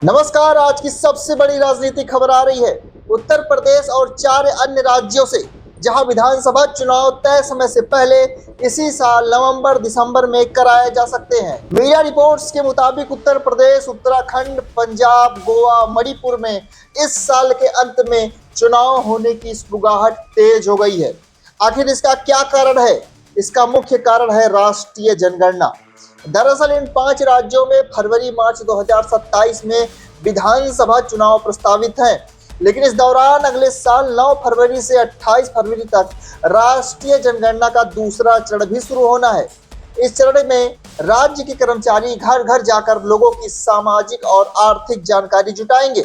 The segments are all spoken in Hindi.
नमस्कार। आज की सबसे बड़ी राजनीतिक खबर आ रही है उत्तर प्रदेश और 4 अन्य राज्यों से, जहां विधानसभा चुनाव तय समय से पहले इसी साल नवंबर-दिसंबर में कराए जा सकते हैं। मीडिया रिपोर्ट्स के मुताबिक उत्तर प्रदेश, उत्तराखंड, पंजाब, गोवा, मणिपुर में इस साल के अंत में चुनाव होने की सुगबुगाहट तेज हो गई है। आखिर इसका क्या कारण है? इसका मुख्य कारण है राष्ट्रीय जनगणना। दरअसल इन 5 राज्यों में फरवरी-मार्च 2027 में विधानसभा चुनाव प्रस्तावित हैं, लेकिन इस दौरान अगले साल 9 फरवरी से 28 फरवरी तक राष्ट्रीय जनगणना का दूसरा चरण भी शुरू होना है। इस चरण में राज्य के कर्मचारी घर घर जाकर लोगों की सामाजिक और आर्थिक जानकारी जुटाएंगे।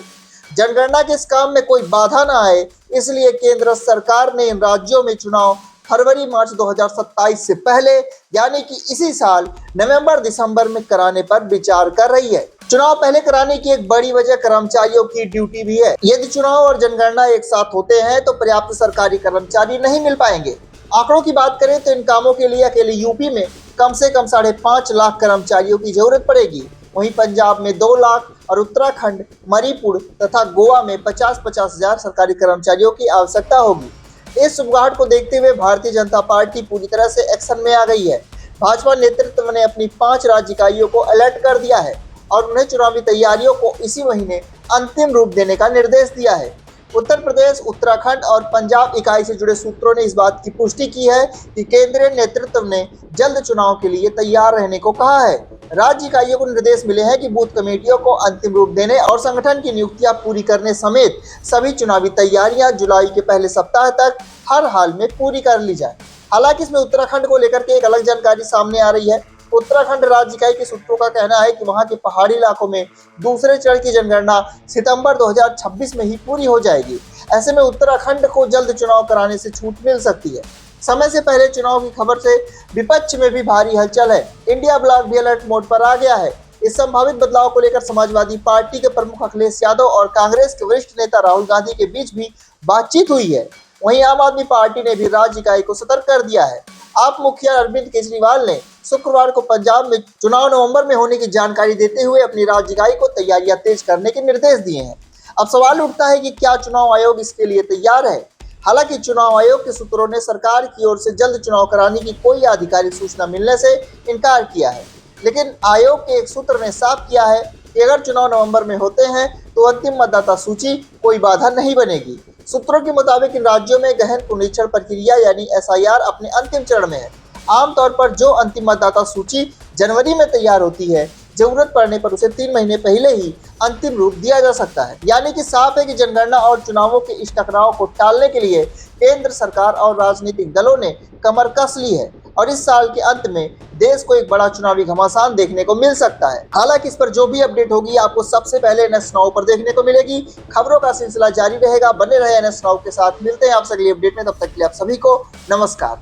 जनगणना के इस काम में कोई बाधा न आए, इसलिए केंद्र सरकार ने इन राज्यों में चुनाव फरवरी-मार्च 2027 से पहले यानी कि इसी साल नवंबर-दिसंबर में कराने पर विचार कर रही है। चुनाव पहले कराने की एक बड़ी वजह कर्मचारियों की ड्यूटी भी है। यदि चुनाव और जनगणना एक साथ होते हैं तो पर्याप्त सरकारी कर्मचारी नहीं मिल पाएंगे। आंकड़ों की बात करें तो इन कामों के लिए अकेले यूपी में कम से कम 5.5 लाख कर्मचारियों की जरूरत पड़ेगी। वहीं पंजाब में 2 लाख और उत्तराखंड, मणिपुर तथा गोवा में 50-50 हजार सरकारी कर्मचारियों की आवश्यकता होगी। इस सुगबुगाहट को देखते हुए भारतीय जनता पार्टी पूरी तरह से एक्शन में आ गई है। भाजपा नेतृत्व ने अपनी 5 राज्य इकाइयों को अलर्ट कर दिया है और उन्हें चुनावी तैयारियों को इसी महीने अंतिम रूप देने का निर्देश दिया है। उत्तर प्रदेश, उत्तराखंड और पंजाब इकाई से जुड़े सूत्रों ने इस बात की पुष्टि की है कि केंद्रीय नेतृत्व ने जल्द चुनाव के लिए तैयार रहने को कहा है। राज्य इकाइयों को निर्देश मिले हैं कि बूथ कमेटियों को अंतिम रूप देने और संगठन की नियुक्तियां पूरी करने समेत सभी चुनावी तैयारियां जुलाई के पहले सप्ताह तक हर हाल में पूरी कर ली जाए। हालांकि इसमें उत्तराखंड को लेकर के एक अलग जानकारी सामने आ रही है। उत्तराखंड राज्य इकाई के सूत्रों का कहना है कि वहां के पहाड़ी इलाकों में दूसरे चरण की जनगणना सितंबर 2026 में ही पूरी हो जाएगी। ऐसे में उत्तराखंड को जल्द चुनाव कराने से छूट मिल सकती है। समय से पहले चुनाव की खबर से विपक्ष में भी भारी हलचल है। इंडिया ब्लॉक भी अलर्ट मोड पर आ गया है। इस संभावित बदलाव को लेकर समाजवादी पार्टी के प्रमुख अखिलेश यादव और कांग्रेस के वरिष्ठ नेता राहुल गांधी के बीच भी बातचीत हुई है। वहीं आम आदमी पार्टी ने भी राज्य इकाई को सतर्क कर दिया है। आप मुखिया अरविंद केजरीवाल ने शुक्रवार को पंजाब में चुनाव नवंबर में होने की जानकारी देते हुए अपनी राज्य इकाई को तैयारियां तेज करने के निर्देश दिए हैं। अब सवाल उठता है कि क्या चुनाव आयोग इसके लिए तैयार है? हालांकि चुनाव आयोग के सूत्रों ने सरकार की ओर से जल्द चुनाव कराने की कोई आधिकारिक सूचना मिलने से इनकार किया है, लेकिन आयोग के एक सूत्र ने साफ किया है कि अगर चुनाव नवंबर में होते हैं तो अंतिम मतदाता सूची कोई बाधा नहीं बनेगी। सूत्रों के मुताबिक इन राज्यों में गहन पुनरीक्षण प्रक्रिया यानी SIR अपने अंतिम चरण में है। आमतौर पर जो अंतिम मतदाता सूची जनवरी में तैयार होती है, जरूरत पड़ने पर उसे 3 महीने पहले ही अंतिम रूप दिया जा सकता है। यानी कि साफ है कि जनगणना और चुनावों के इस टकराव को टालने के लिए केंद्र सरकार और राजनीतिक दलों ने कमर कस ली है और इस साल के अंत में देश को एक बड़ा चुनावी घमासान देखने को मिल सकता है। हालांकि इस पर जो भी अपडेट होगी आपको सबसे पहले NS Now पर देखने को मिलेगी। खबरों का सिलसिला जारी रहेगा। बने रहे NS Now के साथ। मिलते हैं आपसे अगली अपडेट में। तब तक के लिए आप सभी को नमस्कार।